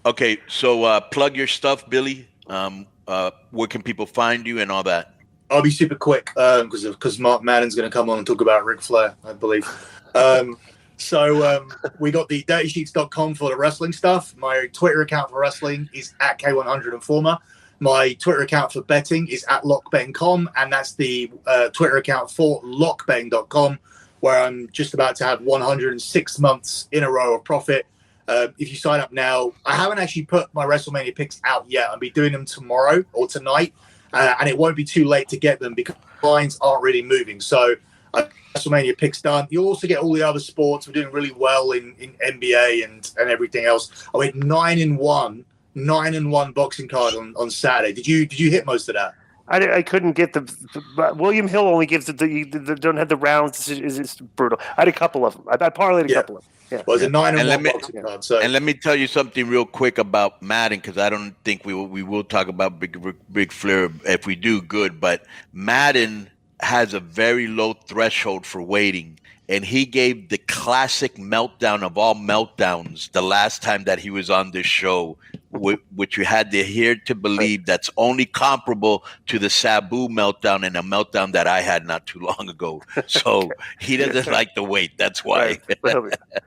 Okay, so plug your stuff, Billy. Where can people find you and all that? I'll be super quick because Mark Madden's going to come on and talk about Ric Flair, I believe. So we got the dirtysheets.com for the wrestling stuff. My Twitter account for wrestling is at K100Informer. My Twitter account for betting is at lockbetting.com, and that's the Twitter account for lockbetting.com, where I'm just about to have 106 months in a row of profit. If you sign up now, I haven't actually put my WrestleMania picks out yet. I'll be doing them tomorrow or tonight. And it won't be too late to get them because lines aren't really moving. So WrestleMania picks done. You'll also get all the other sports. We're doing really well in NBA and everything else. I went 9-1 boxing card on Saturday. Did you hit most of that? I couldn't get the William Hill only gives the don't have the rounds. It's brutal. I had a couple of them. I parlayed a couple of them. Yeah. Well, it's a 9-1 boxing card. So. And let me tell you something real quick about Madden, because I don't think we will talk about Big Flair. If we do, good. But Madden has a very low threshold for waiting. And he gave the classic meltdown of all meltdowns the last time that he was on this show, which you had to hear to believe that's only comparable to the Sabu meltdown and a meltdown that I had not too long ago. So he doesn't like the wait. That's why.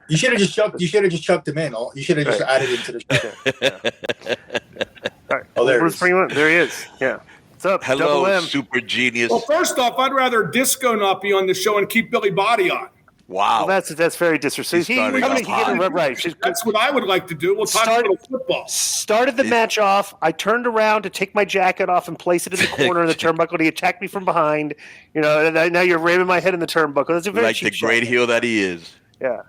You should have just chucked him in. You should have just added him to the show. All right. Oh, there he is. Yeah. What's up? Hello, super genius. Well, first off, I'd rather Disco not be on the show and keep Billy Body on. Wow, well, that's very disrespectful. Right. That's what I would like to do. We'll talk about football. Started the match off. I turned around to take my jacket off and place it in the corner of the turnbuckle. He attacked me from behind. Now you're ramming my head in the turnbuckle. That's a very like the great heel that he is. Yeah.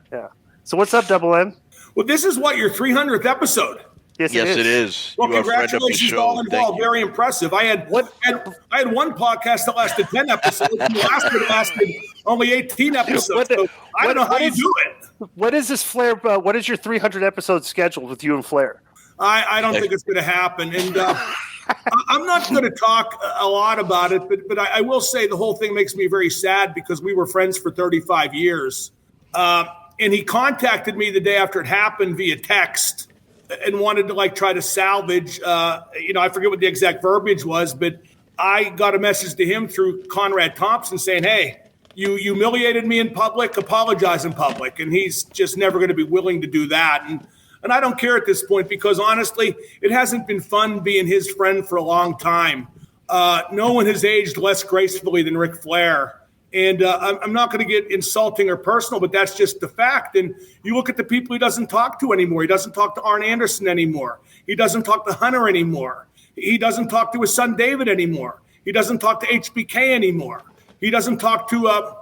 So what's up, Double M? Well, this is your 300th episode. Yes, it is. Well, congratulations to all involved. Very impressive. I had one podcast that lasted 10 episodes, and the last one lasted only 18 episodes. I don't know how you do it. What is this Flair? What is your 300 episodes scheduled with you and Flair? I don't think it's going to happen, and I'm not going to talk a lot about it. But I will say the whole thing makes me very sad because we were friends for 35 years, and he contacted me the day after it happened via text. And wanted to try to salvage, I forget what the exact verbiage was, but I got a message to him through Conrad Thompson saying, hey, you humiliated me in public, apologize in public. And he's just never going to be willing to do that. And I don't care at this point because honestly, it hasn't been fun being his friend for a long time. No one has aged less gracefully than Ric Flair. And I'm not going to get insulting or personal, but that's just the fact. And you look at the people he doesn't talk to anymore. He doesn't talk to Arn Anderson anymore. He doesn't talk to Hunter anymore. He doesn't talk to his son David anymore. He doesn't talk to HBK anymore. He doesn't talk to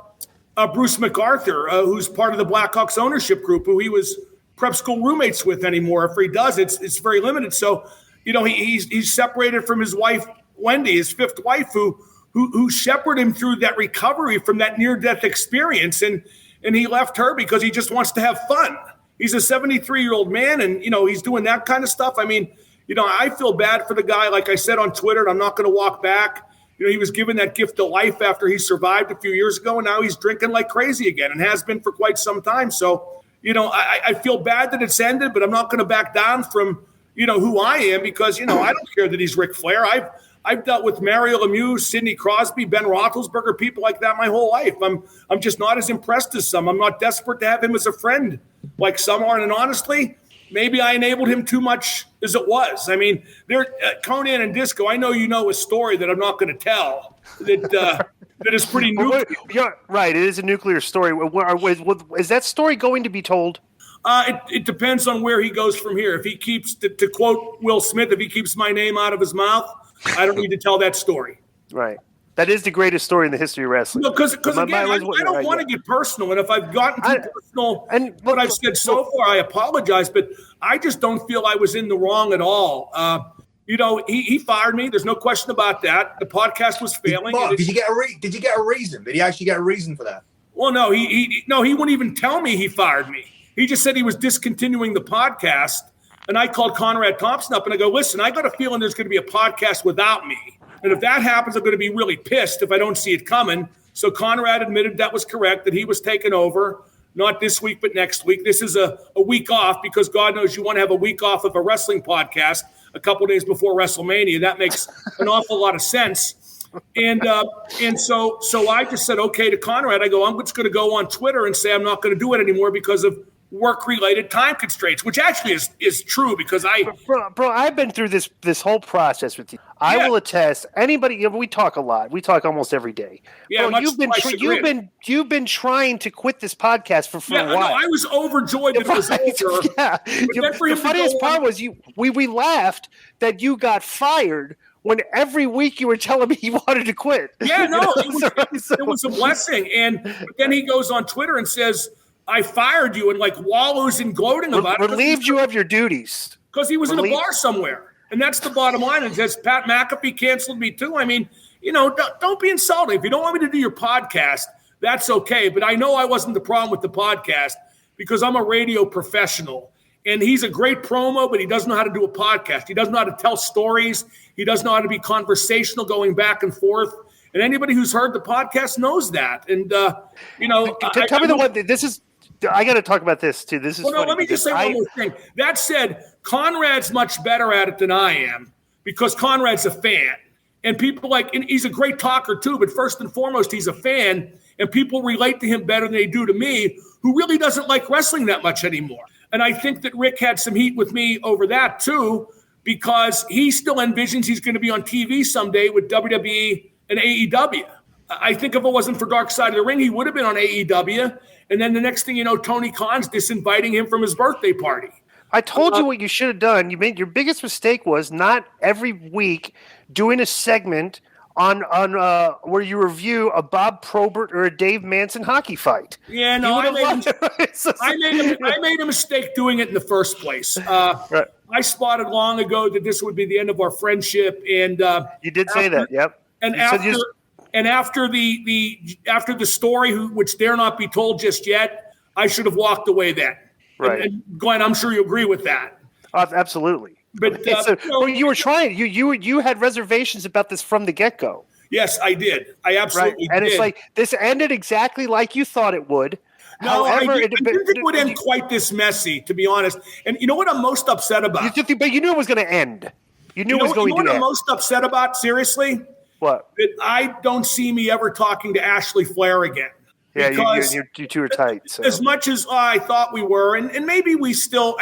Bruce MacArthur, who's part of the Blackhawks ownership group, who he was prep school roommates with anymore. If he does, it's very limited. So, he's separated from his wife, Wendy, his fifth wife, who shepherded him through that recovery from that near-death experience. And he left her because he just wants to have fun. He's a 73-year-old man, and, he's doing that kind of stuff. I mean, I feel bad for the guy. Like I said on Twitter, and I'm not going to walk back. He was given that gift of life after he survived a few years ago, and now he's drinking like crazy again and has been for quite some time. So, I feel bad that it's ended, but I'm not going to back down from, who I am because, I don't care that he's Ric Flair. I've dealt with Mario Lemieux, Sidney Crosby, Ben Roethlisberger, people like that my whole life. I'm just not as impressed as some. I'm not desperate to have him as a friend like some are. And honestly, maybe I enabled him too much as it was. I mean, Conan and Disco, I know a story that I'm not going to tell that is pretty nuclear. Yeah, right. It is a nuclear story. Is that story going to be told? It depends on where he goes from here. If he keeps, to quote Will Smith, if he keeps my name out of his mouth, I don't need to tell that story. Right. That is the greatest story in the history of wrestling. No, because again, I don't want to get personal. And if I've gotten too personal, and what I've said so far, I apologize. But I just don't feel I was in the wrong at all. He fired me. There's no question about that. The podcast was failing. Did you get a reason? Did he actually get a reason for that? Well, no. He wouldn't even tell me he fired me. He just said he was discontinuing the podcast. And I called Conrad Thompson up and I go, listen, I got a feeling there's going to be a podcast without me. And if that happens, I'm going to be really pissed if I don't see it coming. So Conrad admitted that was correct, that he was taken over. not this week, but next week. This is a week off because God knows you want to have a week off of a wrestling podcast a couple days before WrestleMania. That makes an awful lot of sense. And so I just said, okay, to Conrad, I go, I'm just going to go on Twitter and say I'm not going to do it anymore because of work-related time constraints, which actually is true because bro, I've been through this whole process with you. I will attest. Anybody, we talk a lot. We talk almost every day. Yeah, bro, you've been trying to quit this podcast for a while. No, I was overjoyed that it was over. Yeah, the funniest part was we laughed that you got fired when every week you were telling me you wanted to quit. Yeah, no, it was a blessing. And then he goes on Twitter and says, I fired you, and like wallows in gloating about it. Relieved you of your duties. Because he was in a bar somewhere. And that's the bottom line. It says Pat McAfee canceled me too. I mean, don't be insulting. If you don't want me to do your podcast, that's okay. But I know I wasn't the problem with the podcast because I'm a radio professional. And he's a great promo, but he doesn't know how to do a podcast. He doesn't know how to tell stories. He doesn't know how to be conversational going back and forth. And anybody who's heard the podcast knows that. And, tell me the one. This is. I got to talk about this too. This is funny. Let me just say one more thing. That said, Conrad's much better at it than I am because Conrad's a fan. And people and he's a great talker too, but first and foremost, he's a fan. And people relate to him better than they do to me, who really doesn't like wrestling that much anymore. And I think that Rick had some heat with me over that too, because he still envisions he's going to be on TV someday with WWE and AEW. I think if it wasn't for Dark Side of the Ring, he would have been on AEW. And then the next thing you know, Tony Khan's disinviting him from his birthday party. I told you what you should have done. Your biggest mistake was not every week doing a segment on where you review a Bob Probert or a Dave Manson hockey fight. Yeah, no, I made a mistake doing it in the first place. Right. I spotted long ago that this would be the end of our friendship, and you did say that. Yep. And after the story, which dare not be told just yet, I should have walked away then. Right, and Glenn, I'm sure you agree with that. Absolutely. But you were trying. You had reservations about this from the get-go. Yes, I did. I absolutely did. And it's like this ended exactly like you thought it would. No, however, I didn't think it would end quite this messy, to be honest. And you know what I'm most upset about? But you knew it was going to end. You knew it was going to end. You know what I'm most upset about? Seriously. What? That I don't see me ever talking to Ashley Flair again. Yeah, you two are tight. So. As much as I thought we were, and maybe we still,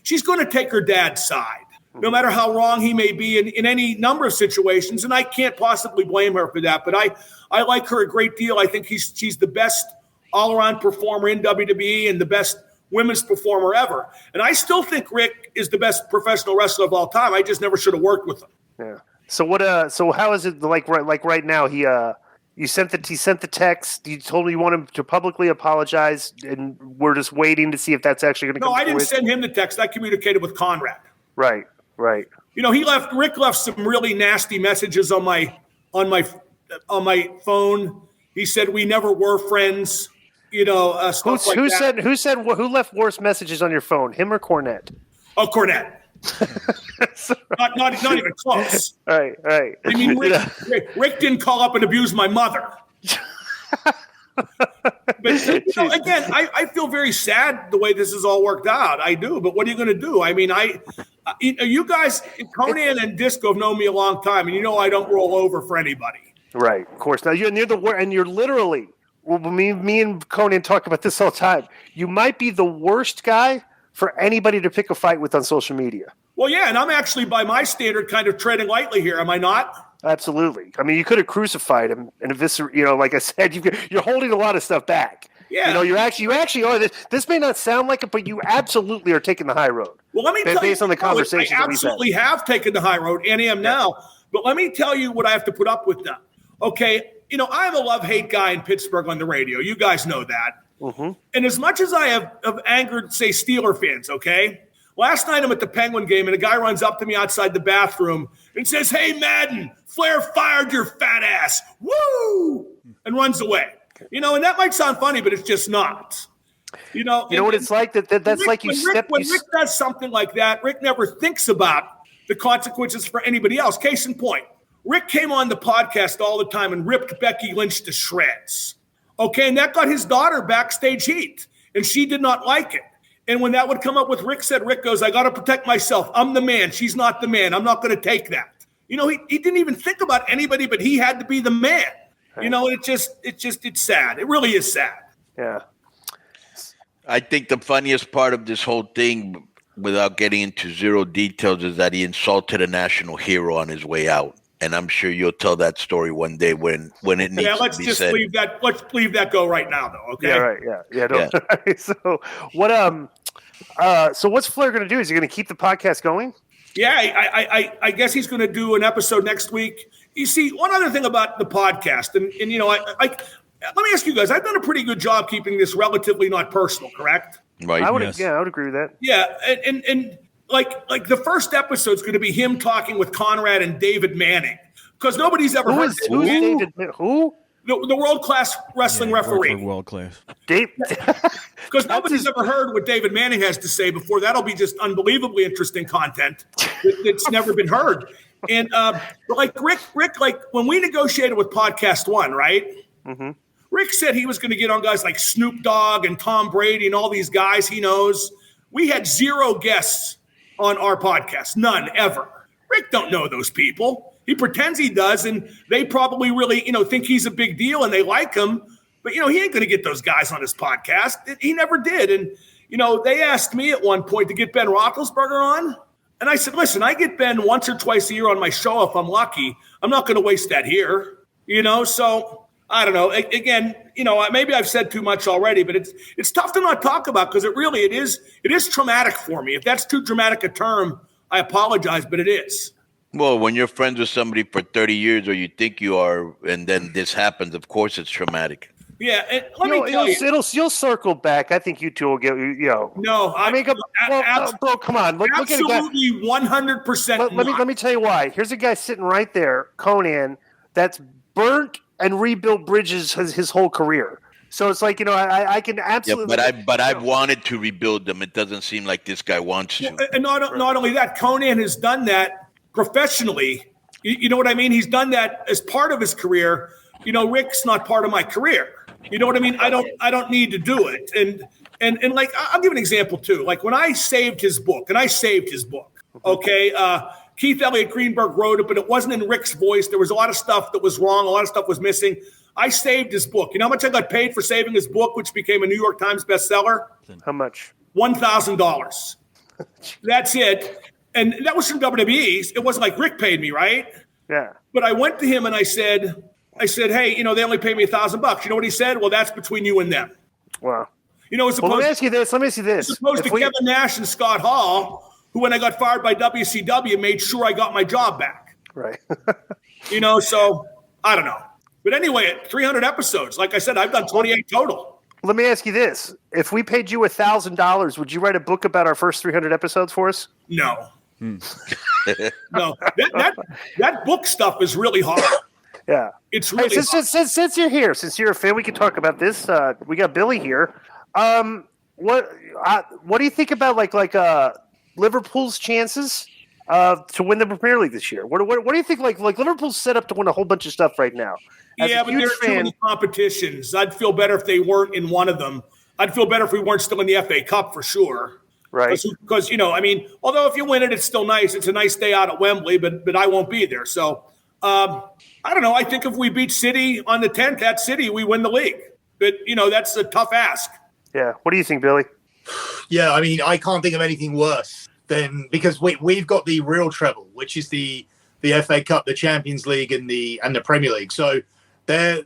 she's going to take her dad's side, no matter how wrong he may be in any number of situations, and I can't possibly blame her for that, but I like her a great deal. I think she's the best all-around performer in WWE and the best women's performer ever. And I still think Rick is the best professional wrestler of all time. I just never should have worked with him. Yeah. So So how is it like right now? He sent the text. You told me you want him to publicly apologize, and we're just waiting to see if that's actually going to come. No, I didn't send him the text. I communicated with Conrad. Right. Rick left some really nasty messages on my phone. He said we never were friends. Stuff like that. Who left worse messages on your phone? Him or Cornette? Oh, Cornette. not even close. Right. I mean, Rick didn't call up and abuse my mother. But again, I feel very sad the way this has all worked out. I do, but what are you going to do? I mean, you guys, Conan and Disco have known me a long time, and I don't roll over for anybody. Right, of course. Now you're literally. Well, me and Conan talk about this all the time. You might be the worst guy for anybody to pick a fight with on social media. Well, yeah, and I'm actually, by my standard, kind of treading lightly here. Am I not? Absolutely. I mean, you could have crucified him and eviscerated. Like I said, you're holding a lot of stuff back. Yeah. You actually are. This may not sound like it, but you absolutely are taking the high road. Well, let me tell you, based on the conversation, I absolutely have taken the high road, and am now. But let me tell you what I have to put up with now. Okay, I'm a love-hate guy in Pittsburgh on the radio. You guys know that. Mm-hmm. And as much as I have angered, say, Steeler fans, okay? Last night I'm at the Penguin game, and a guy runs up to me outside the bathroom and says, "Hey, Madden, Flair fired your fat ass. Woo!" and runs away. And that might sound funny, but it's just not. You know what it's like? That's like when Rick does something like that, Rick never thinks about the consequences for anybody else. Case in point, Rick came on the podcast all the time and ripped Becky Lynch to shreds. Okay, and that got his daughter backstage heat. and she did not like it. And when that would come up with Rick goes, I got to protect myself. I'm the man. She's not the man. I'm not going to take that. You know, he didn't even think about anybody, but he had to be the man. You know, it's sad. It really is sad. Yeah. I think the funniest part of this whole thing, without getting into zero details, is that he insulted a national hero on his way out. And I'm sure you'll tell that story one day when it needs to be said. Yeah, let's just leave that. Let's leave that go right now, though. Okay. Yeah. Right. Yeah. So what? So what's Flair going to do? Is he going to keep the podcast going? Yeah, I guess he's going to do an episode next week. You see, one other thing about the podcast, and you know, let me ask you guys. I've done a pretty good job keeping this relatively not personal, correct? Right. I would agree with that. Yeah, and like the first episode is going to be him talking with Conrad and David Manning, because nobody's ever heard who's David? Who? The world-class wrestling referee. World-class. Dave. Because nobody's ever heard what David Manning has to say before. That'll be just unbelievably interesting content that's never been heard. And but like Rick, like when we negotiated with Podcast One, right? Mm-hmm. Rick said he was going to get on guys like Snoop Dogg and Tom Brady and all these guys he knows. We had 0 guests on our podcast, none ever. Rick don't know those people. He pretends he does, and they probably really, think he's a big deal and they like him. But, he ain't going to get those guys on his podcast. He never did. And, they asked me at one point to get Ben Roethlisberger on. And I said, listen, I get Ben once or twice a year on my show if I'm lucky. I'm not going to waste that here, So I don't know. Again, maybe I've said too much already, but it's tough to not talk about because it is traumatic for me. If that's too dramatic a term, I apologize, but it is. Well, when you're friends with somebody for 30 years, or you think you are, and then this happens, of course it's traumatic. Yeah, and let me tell you. You'll circle back. I think you two will get, No, bro, come on. Look at a guy. Absolutely 100%. Let me tell you why. Here's a guy sitting right there, Conan, that's burnt and rebuilt bridges his whole career. So it's like, I can absolutely. Yeah, but I've wanted to rebuild them. It doesn't seem like this guy wants to. And not only that, Conan has done that professionally. You know what I mean? He's done that as part of his career. Rick's not part of my career. You know what I mean? I don't need to do it. And like, I'll give an example too. Like when I saved his book, okay, Keith Elliott Greenberg wrote it, but it wasn't in Rick's voice. There was a lot of stuff that was wrong. A lot of stuff was missing. I saved his book. You know how much I got paid for saving his book, which became a New York Times bestseller? How much? $1,000. That's it. And that was from WWE. It wasn't like Rick paid me, right? Yeah. But I went to him and I said, hey, they only paid me $1,000. You know what he said? Well, that's between you and them. Wow. As opposed, let me ask you this. As opposed to Kevin Nash and Scott Hall, who, when I got fired by WCW, made sure I got my job back. Right. So I don't know. But anyway, 300 episodes. Like I said, I've done 28 total. Let me ask you this. If we paid you $1,000, would you write a book about our first 300 episodes for us? No. No. That book stuff is really hard. Yeah. It's really hard. Since you're here, since you're a fan, we can talk about this. We got Billy here. What do you think about like Liverpool's chances to win the Premier League this year? What do you think? Like Liverpool's set up to win a whole bunch of stuff right now. But there are too many competitions. I'd feel better if they weren't in one of them. I'd feel better if we weren't still in the FA Cup for sure. Right. Because although if you win it, it's still nice. It's a nice day out at Wembley, but I won't be there. So I don't know. I think if we beat City on the 10th at City, we win the league. But that's a tough ask. Yeah. What do you think, Billy? Yeah, I can't think of anything worse than because we've got the real treble, which is the FA Cup, the Champions League, and the Premier League. So they're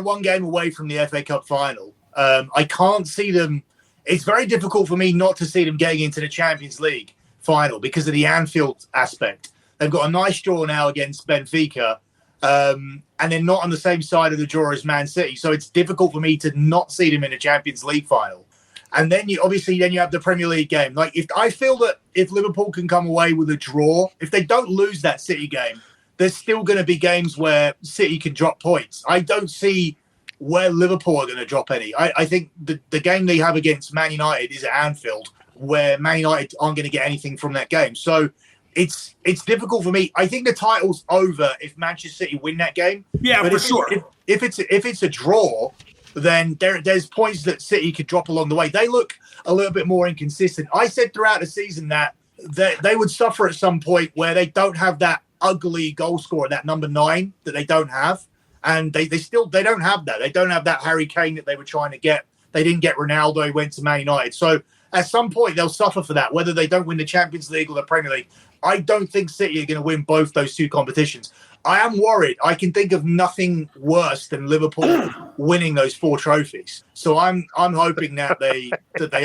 one game away from the FA Cup final. I can't see them. It's very difficult for me not to see them getting into the Champions League final because of the Anfield aspect. They've got a nice draw now against Benfica, and they're not on the same side of the draw as Man City. So it's difficult for me to not see them in a Champions League final. And then you have the Premier League game. Like I feel that if Liverpool can come away with a draw, if they don't lose that City game, there's still going to be games where City can drop points. I don't see where Liverpool are going to drop any. I think the game they have against Man United is at Anfield, where Man United aren't going to get anything from that game. So it's difficult for me. I think the title's over if Manchester City win that game. Yeah, but for sure. If it's a draw, then there's points that City could drop along the way. They look a little bit more inconsistent. I said throughout the season that they would suffer at some point where they don't have that ugly goal scorer, that number 9 that they don't have. And they don't have that. They don't have that Harry Kane that they were trying to get. They didn't get Ronaldo. He went to Man United. So at some point, they'll suffer for that, whether they don't win the Champions League or the Premier League. I don't think City are going to win both those two competitions. I am worried. I can think of nothing worse than Liverpool winning those 4 trophies. So I'm hoping that they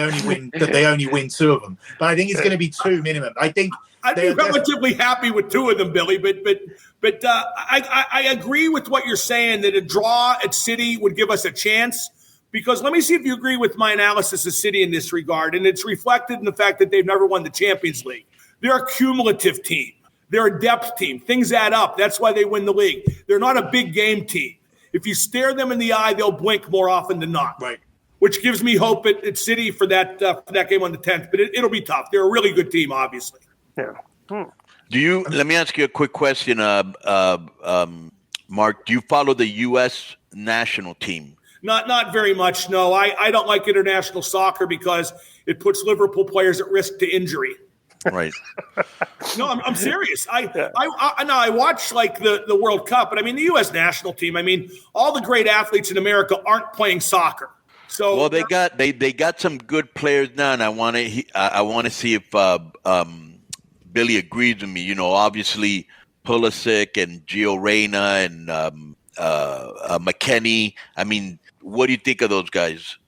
only win 2 of them. But I think it's going to be 2 minimum. I think I'd be relatively happy with 2 of them, Billy. But I agree with what you're saying that a draw at City would give us a chance. Because let me see if you agree with my analysis of City in this regard. And it's reflected in the fact that they've never won the Champions League. They're a cumulative team. They're a depth team. Things add up. That's why they win the league. They're not a big game team. If you stare them in the eye, they'll blink more often than not. Right. Which gives me hope at City for that game on the 10th. But it'll be tough. They're a really good team, obviously. Yeah. Let me ask you a quick question, Mark. Do you follow the U.S. national team? Not very much, no. I don't like international soccer because it puts Liverpool players at risk to injury. Right. No, I'm serious. I watch like the World Cup, but I mean the U.S. national team. I mean all the great athletes in America aren't playing soccer. So well, they got some good players now, and I want to see if Billy agrees with me. You know, obviously Pulisic and Gio Reyna and McKennie. I mean, what do you think of those guys,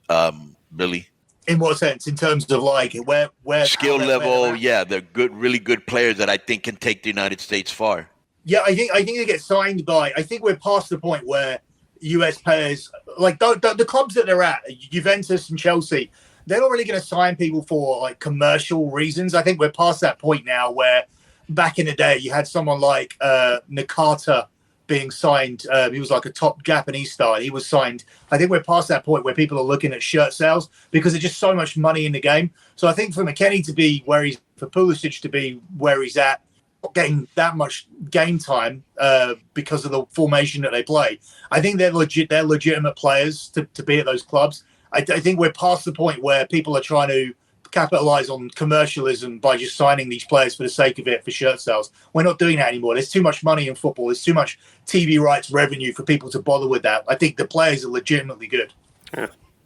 Billy? In what sense? In terms of like where skill level? Yeah, they're good, really good players that I think can take the United States far. Yeah, I think they get signed by. I think we're past the point where US players, like the clubs that they're at, Juventus and Chelsea, they're not really going to sign people for like commercial reasons. I think we're past that point now where back in the day you had someone like Nakata being signed. He was like a top Japanese star. And he was signed. I think we're past that point where people are looking at shirt sales because there's just so much money in the game. So I think for McKennie to be where he's, for Pulisic to be where he's at, not getting that much game time because of the formation that they play, I think they're legitimate players to be at those clubs. I think we're past the point where people are trying to capitalize on commercialism by just signing these players for the sake of it for shirt sales. We're not doing that anymore. There's too much money in football. There's too much TV rights revenue for people to bother with that. I think the players are legitimately good.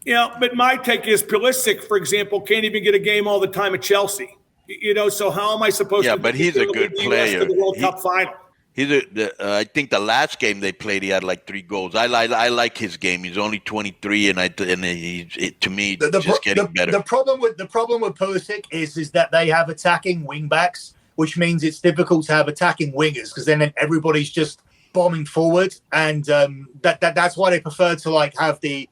Yeah, but my take is Pulisic, for example, can't even get a game all the time at Chelsea. You know, so how am I supposed to? Yeah, but he's a good player. To the World Cup final. I think the last game they played, he had like 3 goals. I like his game. He's only 23, and he's to me just getting better. The problem with Pulisic is that they have attacking wing backs, which means it's difficult to have attacking wingers because then everybody's just bombing forward, and that's why they prefer to like have the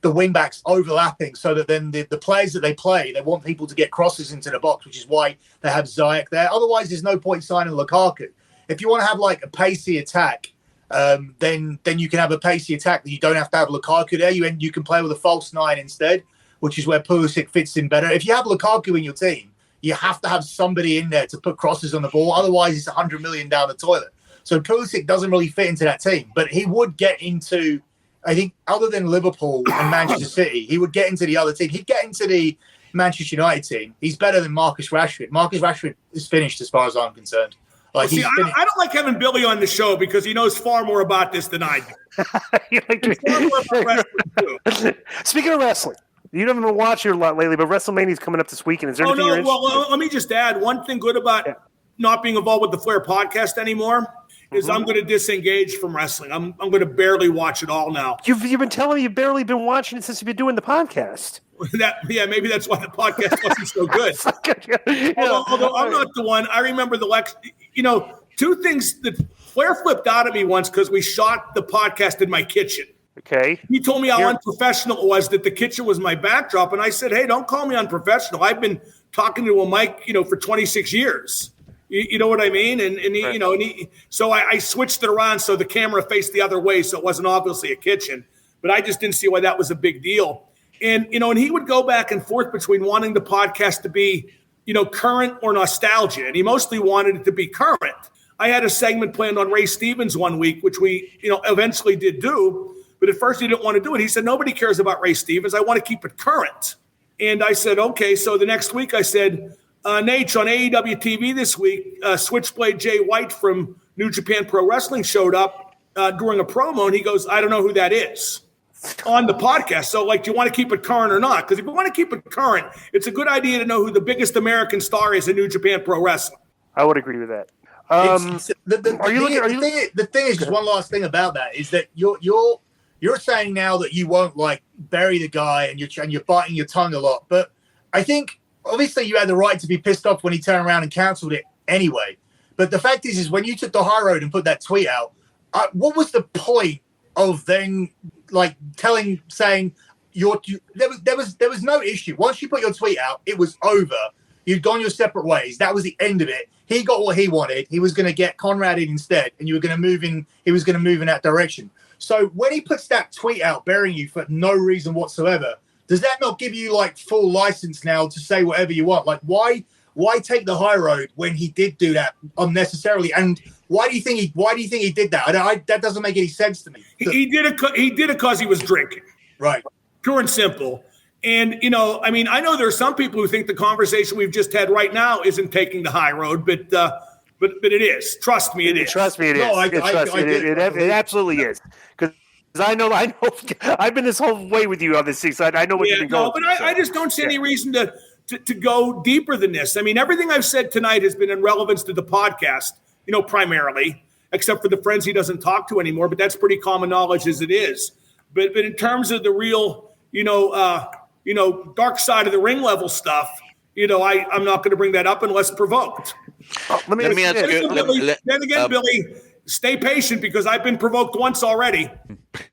wing backs overlapping, so that then the players that they play, they want people to get crosses into the box, which is why they have Ziyech there. Otherwise, there's no point signing Lukaku. If you want to have like a pacey attack, then you can have a pacey attack that you don't have to have Lukaku there. You can play with a false 9 instead, which is where Pulisic fits in better. If you have Lukaku in your team, you have to have somebody in there to put crosses on the ball. Otherwise, it's 100 million down the toilet. So Pulisic doesn't really fit into that team, but he would get into, I think, other than Liverpool and Manchester City, he would get into the other team. He'd get into the Manchester United team. He's better than Marcus Rashford. Marcus Rashford is finished as far as I'm concerned. Like, see, I don't like having Billy on the show because he knows far more about this than I do. Speaking of wrestling, you haven't been watching a lot lately, but WrestleMania is coming up this weekend. Is there anything you're interested in? Well, let me just add one thing good about not being involved with the Flair podcast anymore is I'm going to disengage from wrestling. I'm going to barely watch it all now. You've been telling me you've barely been watching it since you've been doing the podcast. Maybe that's why the podcast wasn't so good. Although I'm not the one. I remember two things that Flair flipped out at me once because we shot the podcast in my kitchen. Okay. He told me how unprofessional it was, that the kitchen was my backdrop. And I said, hey, don't call me unprofessional. I've been talking to a mic, for 26 years. You know what I mean? So I switched it around so the camera faced the other way. So it wasn't obviously a kitchen, but I just didn't see why that was a big deal. And he would go back and forth between wanting the podcast to be, current or nostalgia. And he mostly wanted it to be current. I had a segment planned on Ray Stevens one week, which we, eventually did do. But at first he didn't want to do it. He said, nobody cares about Ray Stevens. I want to keep it current. And I said, okay. So the next week I said, Nate, on AEW TV this week, Switchblade Jay White from New Japan Pro Wrestling showed up during a promo, and he goes, I don't know who that is on the podcast. So, like, do you want to keep it current or not? Because if you want to keep it current, it's a good idea to know who the biggest American star is in New Japan Pro Wrestling. I would agree with that. The thing is, just one last thing about that is that you're saying now that you won't like bury the guy and you're biting your tongue a lot. But I think obviously you had the right to be pissed off when he turned around and cancelled it anyway. But the fact is when you took the high road and put that tweet out, what was the point of then like saying there was no issue. Once you put your tweet out, it was over. You'd gone your separate ways. That was the end of it. He got what he wanted. He was going to get Conrad in instead, and you were going to move in. He was going to move in that direction. So when he puts that tweet out burying you for no reason whatsoever, does that not give you like full license now to say whatever you want? Like why take the high road when he did do that unnecessarily? And why do you think he did that? That doesn't make any sense to me. He did it because he was drinking. Right. Pure and simple. And, I mean, I know there are some people who think the conversation we've just had right now isn't taking the high road, but it is. Trust me, it is. Trust me, it is. It absolutely is. Because I know I've been this whole way with you on this thing, so I know what you've been going through. But I just don't see any reason to go deeper than this. I mean, everything I've said tonight has been in relevance to the podcast, primarily, except for the friends he doesn't talk to anymore, but that's pretty common knowledge as it is. But in terms of the real, dark side of the ring level stuff, I'm not going to bring that up unless provoked. Let me ask you. Then again, Billy, stay patient because I've been provoked once already.